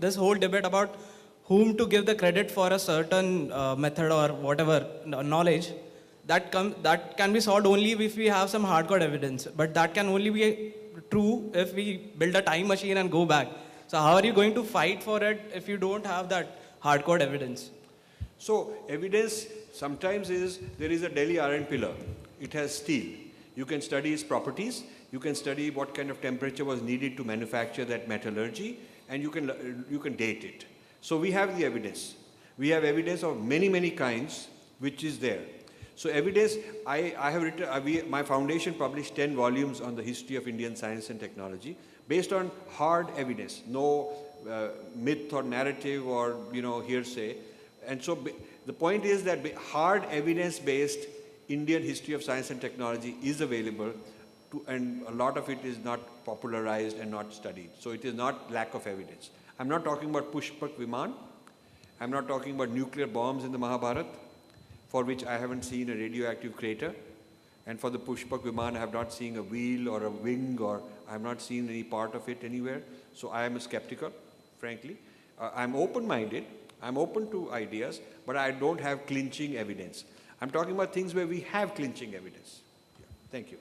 this whole debate about whom to give the credit for a certain method or whatever knowledge, that can be solved only if we have some hardcore evidence. But that can only be true if we build a time machine and go back. So how are you going to fight for it if you don't have that hardcore evidence? So evidence sometimes is, there is a Delhi iron pillar. It has steel. You can study its properties. You can study what kind of temperature was needed to manufacture that metallurgy, and you can date it. So we have the evidence. We have evidence of many, many kinds, which is there. So evidence, I have written, my foundation published 10 volumes on the history of Indian science and technology based on hard evidence, no myth or narrative or hearsay. And so the point is that hard evidence-based Indian history of science and technology is available, and a lot of it is not popularized and not studied. So it is not lack of evidence. I'm not talking about Pushpak Viman. I'm not talking about nuclear bombs in the Mahabharata, for which I haven't seen a radioactive crater. And for the Pushpak Viman, I have not seen a wheel or a wing, or I have not seen any part of it anywhere. So I am skeptical, frankly. I'm open-minded. I'm open to ideas, but I don't have clinching evidence. I'm talking about things where we have clinching evidence. Yeah. Thank you.